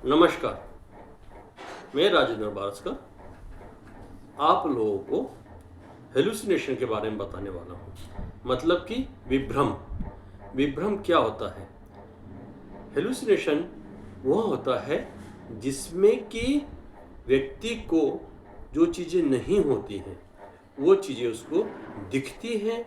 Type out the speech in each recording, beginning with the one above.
नमस्कार, मैं राजेंद्र बारस्कर आप लोगों को हेलुसिनेशन के बारे में बताने वाला हूँ। मतलब कि विभ्रम। विभ्रम क्या होता है? हेलुसिनेशन वह होता है जिसमें कि व्यक्ति को जो चीज़ें नहीं होती हैं वो चीज़ें उसको दिखती हैं,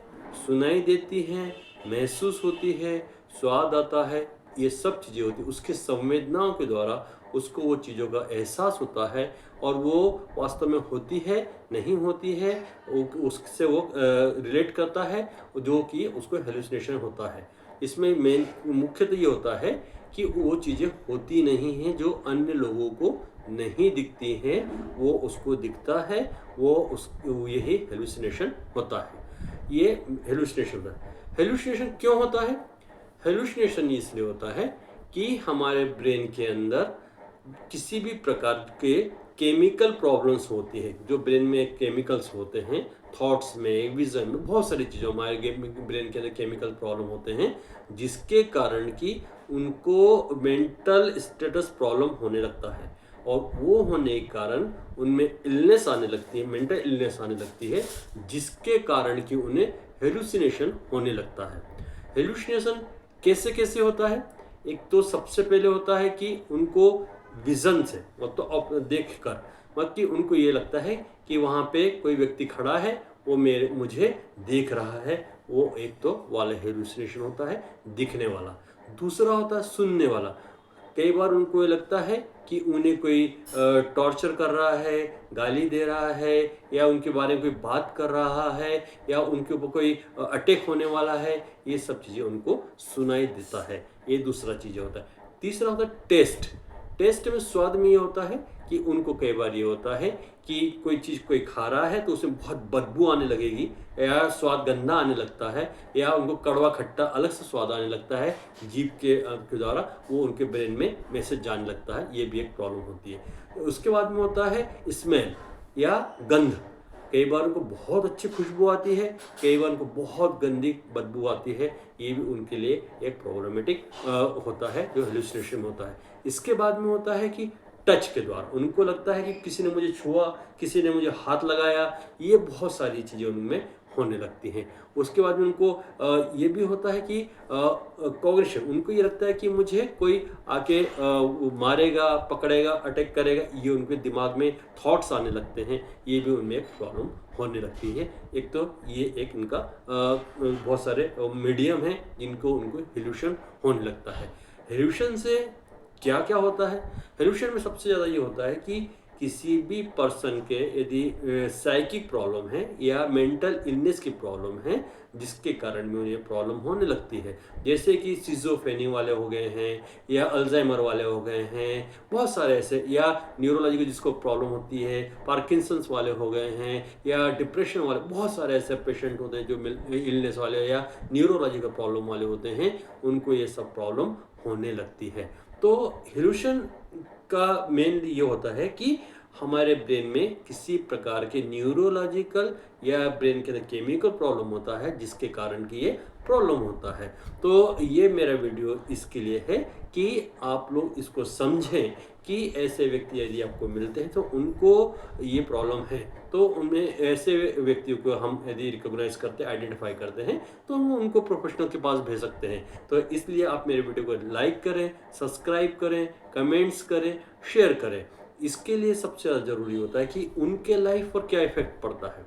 सुनाई देती हैं, महसूस होती है, स्वाद आता है, ये सब चीज़ें होती हैं। उसके संवेदनाओं के द्वारा उसको वो चीज़ों का एहसास होता है और वो वास्तव में होती है, नहीं होती है, उससे वो रिलेट करता है, जो कि उसको हेलुसिनेशन होता है। इसमें मेन मुख्यतः ये होता है कि वो चीज़ें होती नहीं हैं जो अन्य लोगों को नहीं दिखती हैं, वो उसको दिखता है, यही हेलुसिनेशन होता है। ये हेलुसिनेशन होता है। हेलुसिनेशन क्यों होता है? हेलुसिनेशन इसलिए होता है कि हमारे ब्रेन के अंदर किसी भी प्रकार के केमिकल प्रॉब्लम्स होती है। जो ब्रेन में केमिकल्स होते हैं, थॉट्स में, विजन में, बहुत सारी चीज़ों हमारे ब्रेन के अंदर केमिकल प्रॉब्लम होते हैं, जिसके कारण कि उनको मेंटल स्टेटस प्रॉब्लम होने लगता है और वो होने के कारण उनमें इलनेस आने लगती है, मेंटल इलनेस आने लगती है, जिसके कारण कि उन्हें हेलुसिनेशन होने लगता है। हेलुसिनेशन कैसे कैसे होता है? एक तो सबसे पहले होता है कि उनको विजन से, मतलब देख कर, मतलब कि उनको ये लगता है कि वहाँ पे कोई व्यक्ति खड़ा है, वो मुझे देख रहा है। वो एक तो वाला हेलुसिनेशन होता है, दिखने वाला। दूसरा होता है सुनने वाला। कई बार उनको ये लगता है कि उन्हें कोई टॉर्चर कर रहा है, गाली दे रहा है, या उनके बारे में कोई बात कर रहा है, या उनके ऊपर कोई अटैक होने वाला है। ये सब चीज़ें उनको सुनाई देता है। ये दूसरा चीज़ होता है। तीसरा होता है टेस्ट। टेस्ट में स्वाद में ये होता है कि उनको कई बार ये होता है कि कोई चीज़ कोई खा रहा है तो उसमें बहुत बदबू आने लगेगी, या स्वाद गंदा आने लगता है, या उनको कड़वा खट्टा अलग से स्वाद आने लगता है जीभ के द्वारा, वो उनके ब्रेन में मैसेज जाने लगता है। ये भी एक प्रॉब्लम होती है। उसके बाद में होता है स्मेल या गंध। कई बार उनको बहुत अच्छी खुशबू आती है, कई बार उनको बहुत गंदी बदबू आती है। ये भी उनके लिए एक प्रॉब्लमेटिक होता है, जो हेलुसिनेशन होता है। इसके बाद में होता है कि टच के द्वारा उनको लगता है कि किसी ने मुझे छुआ, किसी ने मुझे हाथ लगाया। ये बहुत सारी चीज़ें उनमें होने लगती हैं। उसके बाद में उनको ये भी होता है कि कॉग्निशन, उनको ये लगता है कि मुझे कोई आके मारेगा, पकड़ेगा, अटैक करेगा। ये उनके दिमाग में थॉट्स आने लगते हैं। ये भी उनमें एक प्रॉब्लम होने लगती है। एक तो ये एक इनका बहुत सारे मीडियम है जिनको उनको हेलुशन होने लगता है। हेलुशन से क्या क्या होता है? हेलुशन में सबसे ज़्यादा ये होता है कि किसी भी पर्सन के यदि साइकिक प्रॉब्लम है या मेंटल इलनेस की प्रॉब्लम है, जिसके कारण में उन्हें प्रॉब्लम होने लगती है। जैसे कि सिज़ोफ्रेनिया वाले हो गए हैं, या अल्जाइमर वाले हो गए हैं, बहुत सारे ऐसे, या न्यूरोलॉजी की जिसको प्रॉब्लम होती है, पार्किंसंस वाले हो गए हैं, या डिप्रेशन वाले, बहुत सारे ऐसे पेशेंट होते हैं जो इलनेस वाले या न्यूरोलॉजी का प्रॉब्लम वाले होते हैं, उनको ये सब प्रॉब्लम होने लगती है। तो हेलुशन का मेन ये होता है कि हमारे ब्रेन में किसी प्रकार के न्यूरोलॉजिकल या ब्रेन के अंदर केमिकल प्रॉब्लम होता है, जिसके कारण कि ये प्रॉब्लम होता है। तो ये मेरा वीडियो इसके लिए है कि आप लोग इसको समझें कि ऐसे व्यक्ति यदि आपको मिलते हैं तो उनको ये प्रॉब्लम है, तो उनमें ऐसे व्यक्तियों को हम यदि रिकॉग्नाइज करते हैं, आइडेंटिफाई करते हैं, तो हम उनको प्रोफेशनल के पास भेज सकते हैं। तो इसलिए आप मेरे वीडियो को लाइक करें, सब्सक्राइब करें, कमेंट्स करें, शेयर करें। इसके लिए सबसे ज़्यादा ज़रूरी होता है कि उनके लाइफ पर क्या इफ़ेक्ट पड़ता है।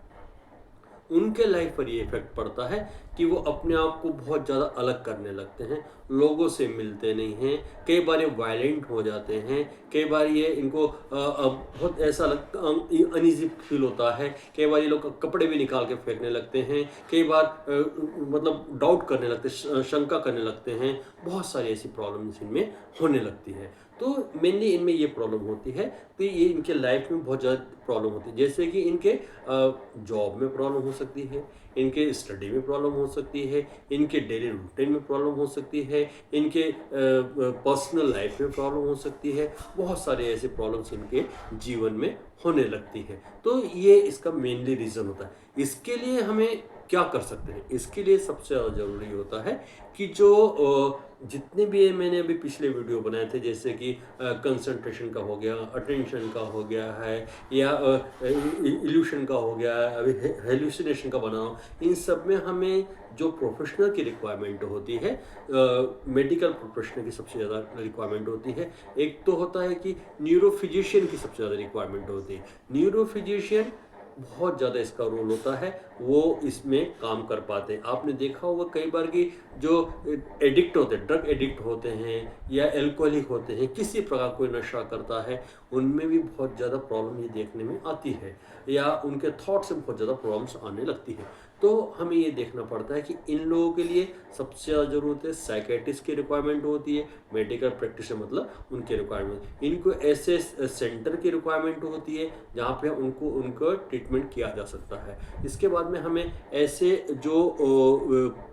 उनके लाइफ पर ये इफेक्ट पड़ता है कि वो अपने आप को बहुत ज़्यादा अलग करने लगते हैं, लोगों से मिलते नहीं हैं, कई बार ये वायलेंट हो जाते हैं, कई बार ये इनको बहुत ऐसा अनईजी फील होता है, कई बार ये लोग कपड़े भी निकाल के फेंकने लगते हैं, कई बार मतलब डाउट करने लगते हैं, शंका करने लगते हैं। बहुत सारी ऐसी प्रॉब्लम्स इनमें होने लगती है। तो मेनली इनमें ये प्रॉब्लम होती है, तो ये इनके लाइफ में बहुत ज़्यादा प्रॉब्लम होती है। जैसे कि इनके जॉब में प्रॉब्लम हो सकती है, इनके स्टडी में प्रॉब्लम हो सकती है, इनके डेली रूटीन में प्रॉब्लम हो सकती है, इनके पर्सनल लाइफ में प्रॉब्लम हो सकती है। बहुत सारे ऐसे प्रॉब्लम्स इनके जीवन में होने लगती है। तो ये इसका मेनली रीज़न होता है। इसके लिए हमें क्या कर सकते हैं? इसके लिए सबसे ज़्यादा ज़रूरी होता है कि जो जितने भी ये मैंने अभी पिछले वीडियो बनाए थे, जैसे कि कंसंट्रेशन का हो गया, अटेंशन का हो गया है, या इल्यूशन का हो गया है, अभी हेलुसिनेशन का बना हो, इन सब में हमें जो प्रोफेशनल की रिक्वायरमेंट होती है, मेडिकल प्रोफेशनल की सबसे ज़्यादा रिक्वायरमेंट होती है। एक तो होता है कि न्यूरोफिजिशियन की सबसे ज़्यादा रिक्वायरमेंट होती है। न्यूरोफिजिशियन बहुत ज़्यादा इसका रोल होता है, वो इसमें काम कर पाते हैं। आपने देखा होगा कई बार कि जो एडिक्ट होते हैं, ड्रग एडिक्ट होते हैं या एल्कोहलिक होते हैं, किसी प्रकार कोई नशा करता है, उनमें भी बहुत ज़्यादा प्रॉब्लम ये देखने में आती है, या उनके थॉट से बहुत ज़्यादा प्रॉब्लम्स आने लगती है। तो हमें ये देखना पड़ता है कि इन लोगों के लिए सबसे ज़्यादा ज़रूरत है साइकेट्रिस्ट की रिक्वायरमेंट होती है, मेडिकल प्रैक्टिशनर मतलब उनकी रिक्वायरमेंट, इनको ऐसे सेंटर की रिक्वायरमेंट होती है जहाँ पे उनको उनका ट्रीटमेंट किया जा सकता है। इसके बाद में हमें ऐसे जो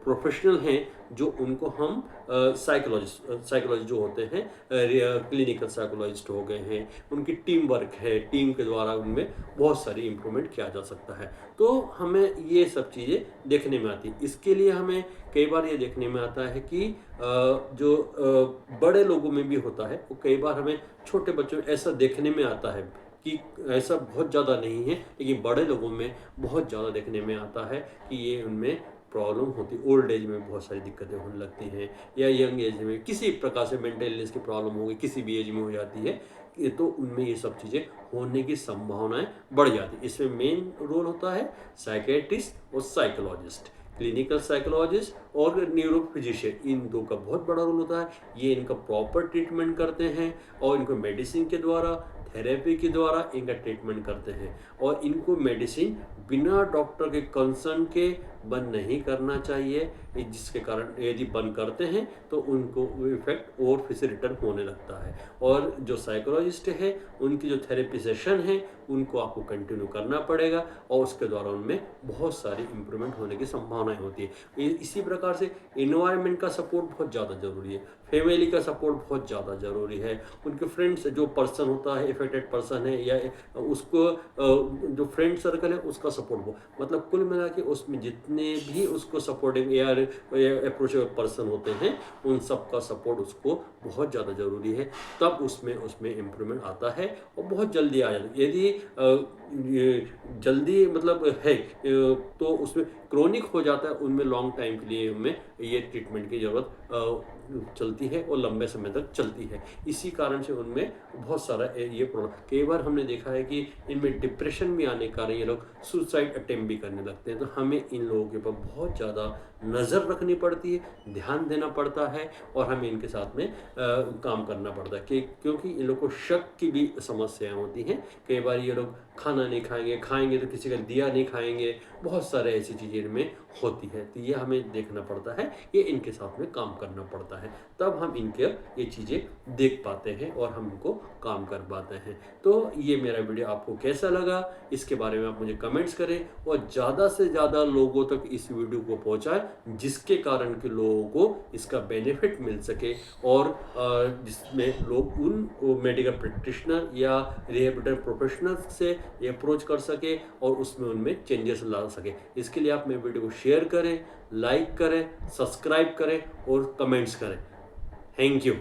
प्रोफेशनल हैं, जो उनको हम साइकोलॉजिस्ट जो होते हैं, क्लिनिकल साइकोलॉजिस्ट हो गए हैं, उनकी टीम वर्क है, टीम के द्वारा उनमें बहुत सारी इम्प्रूवमेंट किया जा सकता है। तो हमें ये सब चीज़ें देखने में आती है। इसके लिए हमें कई बार ये देखने में आता है कि जो बड़े लोगों में भी होता है, वो कई बार हमें छोटे बच्चों में ऐसा देखने में आता है कि ऐसा बहुत ज़्यादा नहीं है, लेकिन बड़े लोगों में बहुत ज़्यादा देखने में आता है कि ये उनमें प्रॉब्लम होती, ओल्ड एज में बहुत सारी दिक्कतें होने लगती हैं, या यंग एज में किसी प्रकार से मेंटल इलनेस की प्रॉब्लम होगी, किसी भी एज में हो जाती है, ये तो उनमें ये सब चीज़ें होने की संभावनाएं बढ़ जाती है। इसमें मेन रोल होता है साइकेट्रिस्ट और साइकोलॉजिस्ट, क्लिनिकल साइकोलॉजिस्ट और न्यूरोफिजिशियन, इन दो का बहुत बड़ा रोल होता है। ये इनका प्रॉपर ट्रीटमेंट करते हैं और इनको मेडिसिन के द्वारा, थेरेपी के द्वारा इनका ट्रीटमेंट करते हैं। और इनको मेडिसिन बिना डॉक्टर के कंसर्न के बंद नहीं करना चाहिए, जिसके कारण यदि बंद करते हैं तो उनको वो इफेक्ट और फिर से रिटर्न होने लगता है। और जो साइकोलॉजिस्ट है, उनकी जो थेरेपी सेशन है, उनको आपको कंटिन्यू करना पड़ेगा और उसके द्वारा उनमें बहुत सारी इम्प्रूवमेंट होने की संभावनाएं होती है। इसी प्रकार से इन्वायरमेंट का सपोर्ट बहुत ज़्यादा ज़रूरी है, फैमिली का सपोर्ट बहुत ज़्यादा ज़रूरी है, उनके फ्रेंड्स, जो पर्सन होता है, इफेक्टेड पर्सन है, या उसको जो फ्रेंड सर्कल है उसका सपोर्ट हो, मतलब कुल मिला के उसमें जितने भी उसको सपोर्टिंग या अप्रोचेबल पर्सन होते हैं, उन सब का सपोर्ट उसको बहुत ज़्यादा ज़रूरी है। तब उसमें इम्प्रूवमेंट आता है और बहुत जल्दी आ जाता है। यदि जल्दी मतलब है तो उसमें क्रोनिक हो जाता है, उनमें लॉन्ग टाइम के लिए उनमें ये ट्रीटमेंट की ज़रूरत चलती है और लंबे समय तक चलती है। इसी कारण से उनमें बहुत सारा ये प्रॉब्लम, कई बार हमने देखा है कि इनमें डिप्रेशन भी आने के कारण ये लोग सुसाइड अटेम्प्ट भी करने लगते हैं। तो हमें इन लोगों के ऊपर बहुत ज़्यादा नज़र रखनी पड़ती है, ध्यान देना पड़ता है और हमें इनके साथ में काम करना पड़ता है, क्योंकि इन लोग को शक की भी समस्याएं होती हैं। कई बार ये लोग खाना नहीं खाएंगे तो किसी का दिया नहीं खाएंगे, बहुत सारे ऐसी चीज़ें इनमें होती है। तो ये हमें देखना पड़ता है, ये इनके साथ में काम करना पड़ता है, तब हम इनके ये चीज़ें देख पाते हैं और हम इनको काम कर पाते हैं। तो ये मेरा वीडियो आपको कैसा लगा, इसके बारे में आप मुझे कमेंट्स करें और ज़्यादा से ज़्यादा लोगों तक इस वीडियो को पहुँचाएं, जिसके कारण के लोगों को इसका बेनिफिट मिल सके और जिसमें लोग उन मेडिकल प्रैक्टिशनर या रिहेबिलिटेशन प्रोफेशनल से ये अप्रोच कर सके और उसमें उनमें चेंजेस ला सके। इसके लिए आप मेरे वीडियो को शेयर करें, लाइक करें, सब्सक्राइब करें और कमेंट्स करें। Thank you.